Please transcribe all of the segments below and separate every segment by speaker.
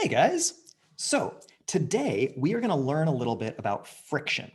Speaker 1: Hey guys! So today we are going to learn a little bit about friction.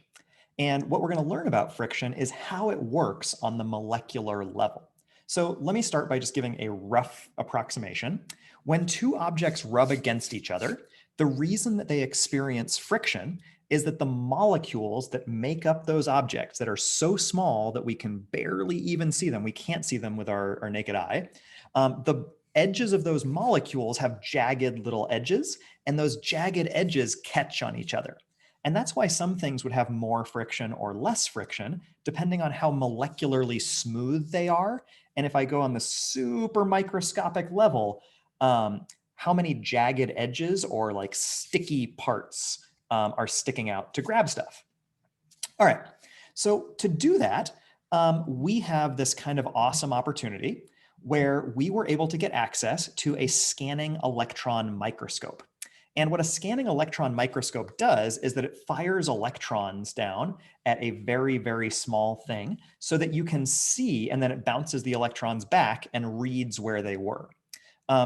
Speaker 1: And what we're going to learn about friction is how it works on the molecular level. So let me start by just giving a rough approximation. When two objects rub against each other, the reason that they experience friction is that the molecules that make up those objects that are so small that we can barely even see them, we can't see them with our naked eye, the edges of those molecules have jagged little edges, and those jagged edges catch on each other. And that's why some things would have more friction or less friction, depending on how molecularly smooth they are. And if I go on the super microscopic level, how many jagged edges or like sticky parts are sticking out to grab stuff. All right, so to do that, we have this kind of awesome opportunity where we were able to get access to a scanning electron microscope. And what a scanning electron microscope does is that it fires electrons down at a very, very small thing so that you can see, and then it bounces the electrons back and reads where they were.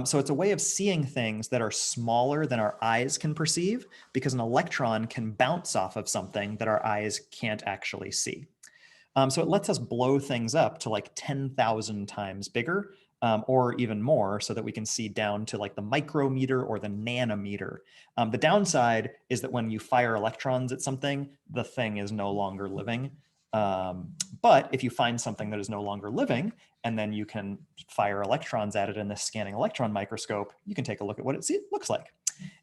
Speaker 1: So it's a way of seeing things that are smaller than our eyes can perceive, because an electron can bounce off of something that our eyes can't actually see. So it lets us blow things up to like 10,000 times bigger, or even more, so that we can see down to like the micrometer or the nanometer. The downside is that when you fire electrons at something, the thing is no longer living. But if you find something that is no longer living, and then you can fire electrons at it in this scanning electron microscope, you can take a look at what it looks like.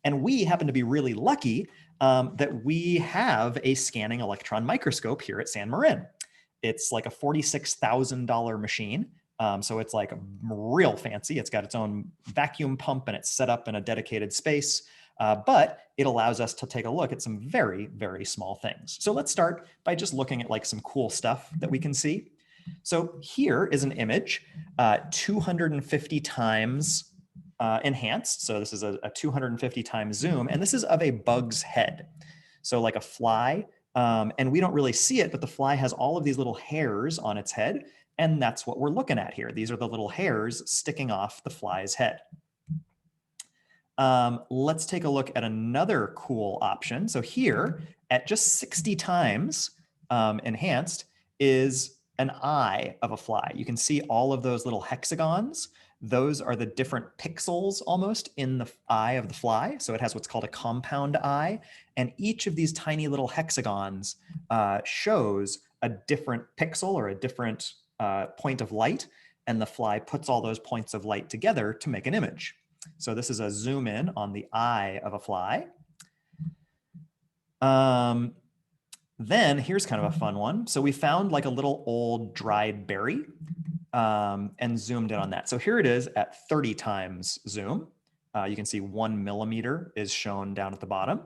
Speaker 1: And we happen to be really lucky that we have a scanning electron microscope here at San Marin. It's like a $46,000 machine. So it's like real fancy. It's got its own vacuum pump and it's set up in a dedicated space. But it allows us to take a look at some very, very small things. So let's start by just looking at like some cool stuff that we can see. So here is an image, 250 times enhanced. So this is a 250 times zoom, and this is of a bug's head. So like a fly, and we don't really see it, but the fly has all of these little hairs on its head, and that's what we're looking at here. These are the little hairs sticking off the fly's head. Let's take a look at another cool option. So here, at just 60 times enhanced, is an eye of a fly. You can see all of those little hexagons. Those are the different pixels almost in the eye of the fly. So it has what's called a compound eye. And each of these tiny little hexagons shows a different pixel or a different point of light. And the fly puts all those points of light together to make an image. So this is a zoom in on the eye of a fly. Then here's kind of a fun one. So we found like a little old dried berry and zoomed in on that. So here it is at 30 times zoom. You can see 1 millimeter is shown down at the bottom.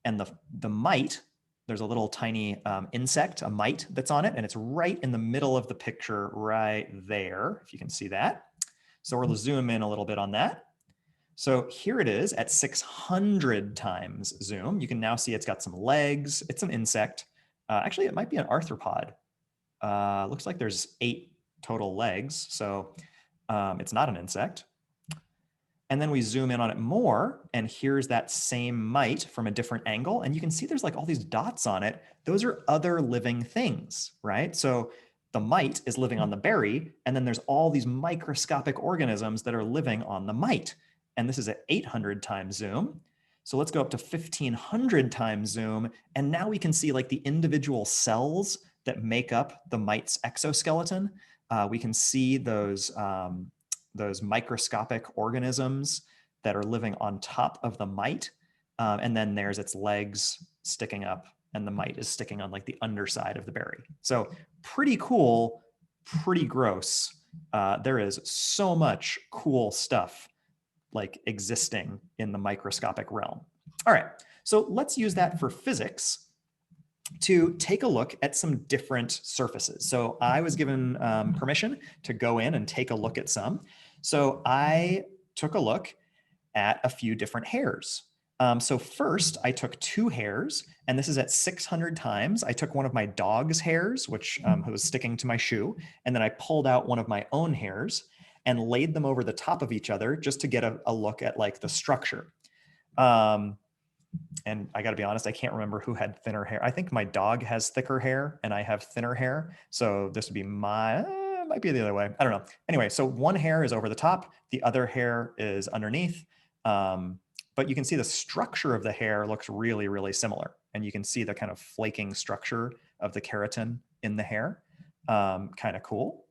Speaker 1: And the mite, there's a little tiny insect, a mite that's on it, and it's right in the middle of the picture right there, if you can see that. So we'll zoom in a little bit on that. So here it is at 600 times zoom. You can now see it's got some legs. It's an insect. Actually, it might be an arthropod. Looks like there's 8 total legs, so it's not an insect. And then we zoom in on it more, and here's that same mite from a different angle. And you can see there's like all these dots on it. Those are other living things, right? So the mite is living on the berry, and then there's all these microscopic organisms that are living on the mite. And this is at 800 times zoom. So let's go up to 1500 times zoom. And now we can see like the individual cells that make up the mite's exoskeleton. We can see those microscopic organisms that are living on top of the mite. And then there's its legs sticking up, and the mite is sticking on like the underside of the berry. So pretty cool, pretty gross. There is so much cool stuff like existing in the microscopic realm. All right, so let's use that for physics to take a look at some different surfaces. So I was given permission to go in and take a look at some. So I took a look at a few different hairs. So first I took 2 hairs, and this is at 600 times. I took one of my dog's hairs, which was sticking to my shoe, and then I pulled out one of my own hairs and laid them over the top of each other just to get a look at like the structure. And I got to be honest, I can't remember who had thinner hair. I think my dog has thicker hair and I have thinner hair. So this would be might be the other way. I don't know. Anyway, so one hair is over the top, the other hair is underneath. But you can see the structure of the hair looks really, really similar. And you can see the kind of flaking structure of the keratin in the hair. Kind of cool.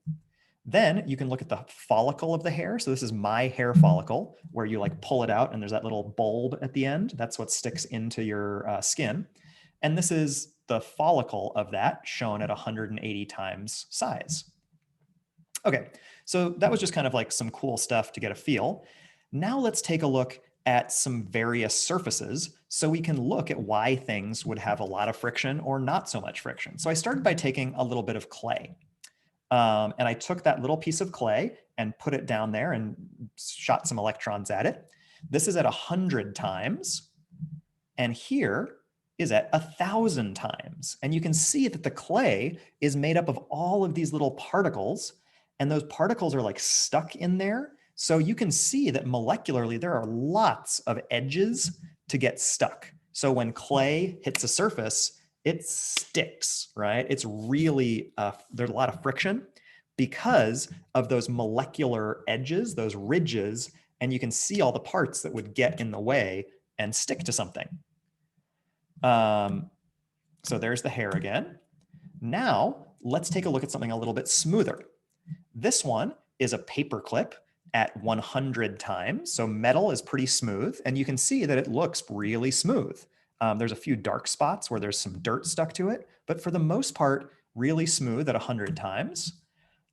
Speaker 1: Then you can look at the follicle of the hair. So this is my hair follicle where you like pull it out and there's that little bulb at the end. That's what sticks into your skin. And this is the follicle of that shown at 180 times size. Okay, so that was just kind of like some cool stuff to get a feel. Now let's take a look at some various surfaces so we can look at why things would have a lot of friction or not so much friction. So I started by taking a little bit of clay. And I took that little piece of clay and put it down there and shot some electrons at it. This is at 100 times. And here is at 1,000 times. And you can see that the clay is made up of all of these little particles. And those particles are like stuck in there. So you can see that molecularly, there are lots of edges to get stuck. So when clay hits a surface, it sticks, right? It's really, there's a lot of friction because of those molecular edges, those ridges, and you can see all the parts that would get in the way and stick to something. So there's the hair again. Now, let's take a look at something a little bit smoother. This one is a paper clip at 100 times. So metal is pretty smooth, and you can see that it looks really smooth. There's a few dark spots where there's some dirt stuck to it, but for the most part, really smooth at 100 times.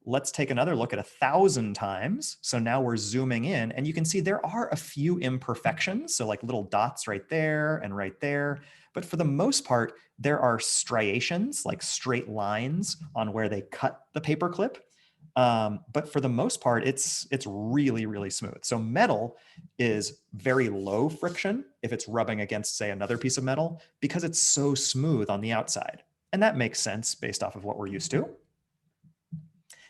Speaker 1: Let's take another look at 1,000 times. So now we're zooming in, and you can see there are a few imperfections. So like little dots right there and right there. But for the most part, there are striations, like straight lines on where they cut the paper clip. But for the most part, it's really, really smooth. So metal is very low friction if it's rubbing against, say, another piece of metal, because it's so smooth on the outside. And that makes sense based off of what we're used to.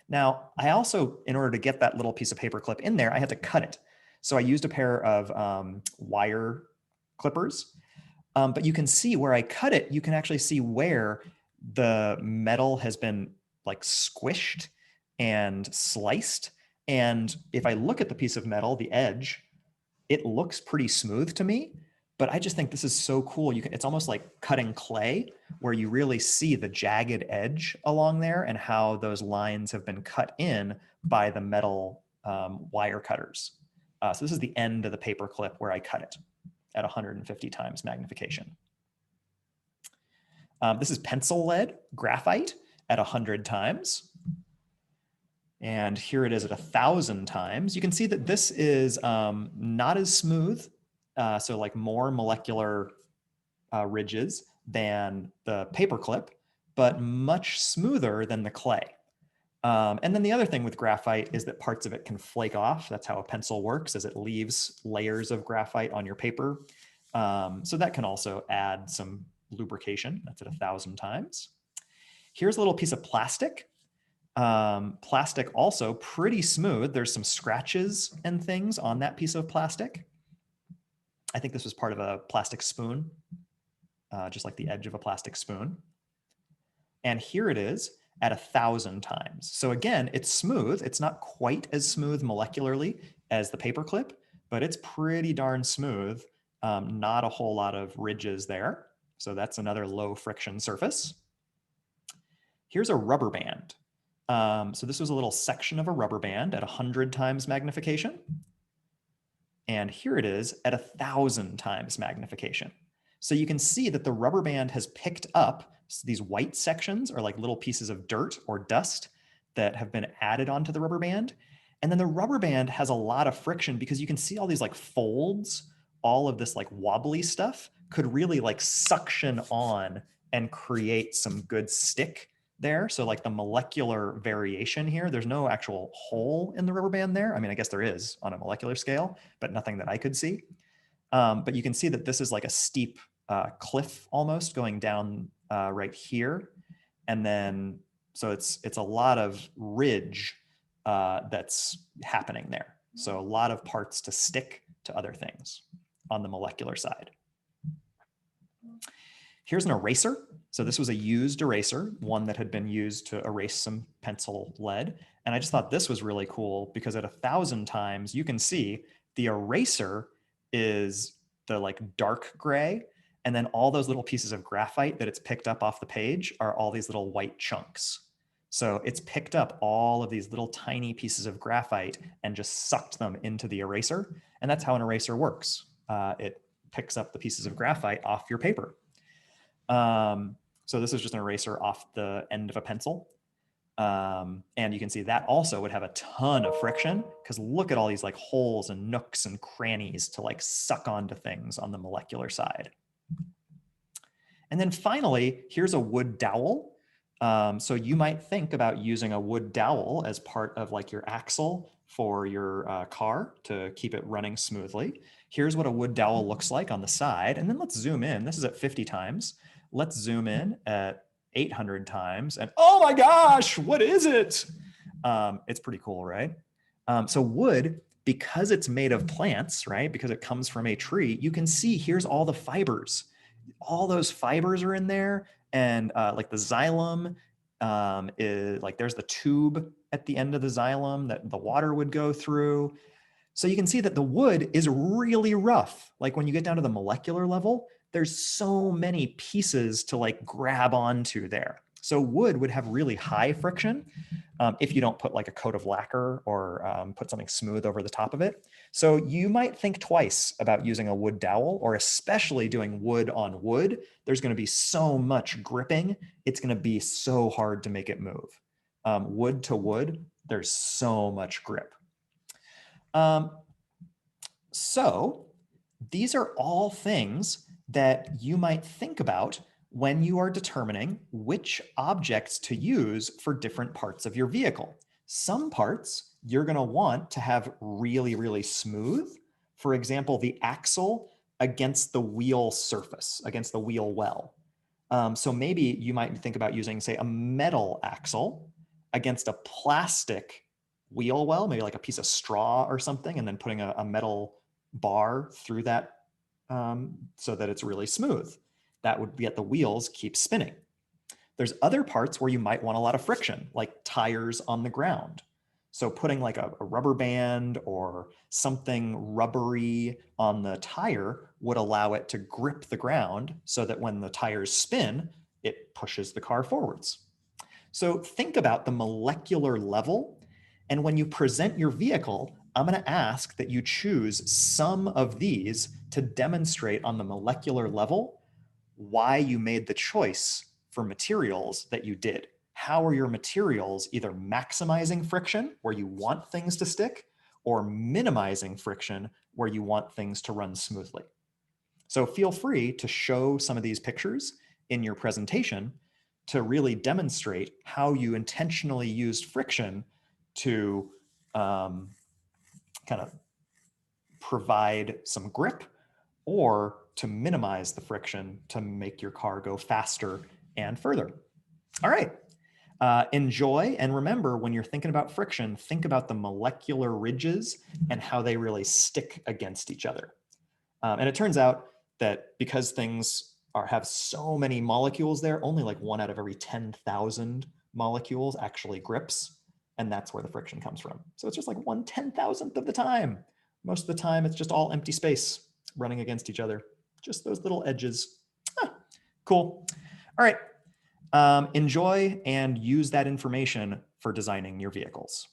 Speaker 1: Now, I also, in order to get that little piece of paper clip in there, I had to cut it. So I used a pair of wire clippers. But you can see where I cut it, you can actually see where the metal has been like squished and sliced. And if I look at the piece of metal, the edge, it looks pretty smooth to me. But I just think this is so cool. It's almost like cutting clay, where you really see the jagged edge along there and how those lines have been cut in by the metal wire cutters. So this is the end of the paper clip where I cut it at 150 times magnification. This is pencil lead graphite at 100 times. And here it is at 1,000 times. You can see that this is not as smooth, so like more molecular ridges than the paper clip, but much smoother than the clay. And then the other thing with graphite is that parts of it can flake off. That's how a pencil works, as it leaves layers of graphite on your paper. So that can also add some lubrication. That's at 1,000 times. Here's a little piece of plastic. Plastic also pretty smooth. There's some scratches and things on that piece of plastic. I think this was part of a plastic spoon, just like the edge of a plastic spoon. And here it is at 1,000 times. So again, it's smooth. It's not quite as smooth molecularly as the paper clip, but it's pretty darn smooth. Not a whole lot of ridges there. So that's another low friction surface. Here's a rubber band. So this was a little section of a rubber band at 100 times magnification. And here it is at 1,000 times magnification. So you can see that the rubber band has picked up these white sections, or like little pieces of dirt or dust that have been added onto the rubber band. And then the rubber band has a lot of friction because you can see all these like folds, all of this like wobbly stuff could really like suction on and create some good stick there. So like the molecular variation here, there's no actual hole in the rubber band there. I mean, I guess there is on a molecular scale, but nothing that I could see. But you can see that this is like a steep cliff almost going down right here. And then, so it's a lot of ridge that's happening there. So a lot of parts to stick to other things on the molecular side. Here's an eraser. So this was a used eraser, one that had been used to erase some pencil lead. And I just thought this was really cool because at 1,000 times, you can see the eraser is the like dark gray. And then all those little pieces of graphite that it's picked up off the page are all these little white chunks. So it's picked up all of these little tiny pieces of graphite and just sucked them into the eraser. And that's how an eraser works. It picks up the pieces of graphite off your paper. So this is just an eraser off the end of a pencil. And you can see that also would have a ton of friction because look at all these like holes and nooks and crannies to like suck onto things on the molecular side. And then finally, here's a wood dowel. So you might think about using a wood dowel as part of like your axle for your car to keep it running smoothly. Here's what a wood dowel looks like on the side. And then let's zoom in. This is at 50 times. Let's zoom in at 800 times. And oh my gosh, what is it? It's pretty cool, right? So wood, because it's made of plants, right? Because it comes from a tree, you can see here's all the fibers. All those fibers are in there. And like the xylem is like, there's the tube at the end of the xylem that the water would go through. So you can see that the wood is really rough. Like when you get down to the molecular level, there's so many pieces to like grab onto there. So wood would have really high friction if you don't put like a coat of lacquer or put something smooth over the top of it. So you might think twice about using a wood dowel, or especially doing wood on wood. There's going to be so much gripping. It's going to be so hard to make it move. Wood to wood, there's so much grip. So these are all things that you might think about when you are determining which objects to use for different parts of your vehicle. Some parts you're going to want to have really, really smooth. For example, the axle against the wheel surface, against the wheel well. So maybe you might think about using, say, a metal axle against a plastic wheel well, maybe like a piece of straw or something, and then putting a metal bar through that so that it's really smooth. That would get the wheels keep spinning. There's other parts where you might want a lot of friction, like tires on the ground. So putting like a rubber band or something rubbery on the tire would allow it to grip the ground so that when the tires spin, it pushes the car forwards. So think about the molecular level. And when you present your vehicle, I'm going to ask that you choose some of these to demonstrate on the molecular level why you made the choice for materials that you did. How are your materials either maximizing friction, where you want things to stick, or minimizing friction, where you want things to run smoothly? So feel free to show some of these pictures in your presentation to really demonstrate how you intentionally used friction to kind of provide some grip or to minimize the friction to make your car go faster and further. All right. Enjoy, and remember, when you're thinking about friction, think about the molecular ridges and how they really stick against each other. And it turns out that because things have so many molecules there, only like 1 out of every 10,000 molecules actually grips, and that's where the friction comes from. So it's just like 1/10,000th of the time. Most of the time, it's just all empty space running against each other. Just those little edges. Cool. All right. Enjoy and use that information for designing your vehicles.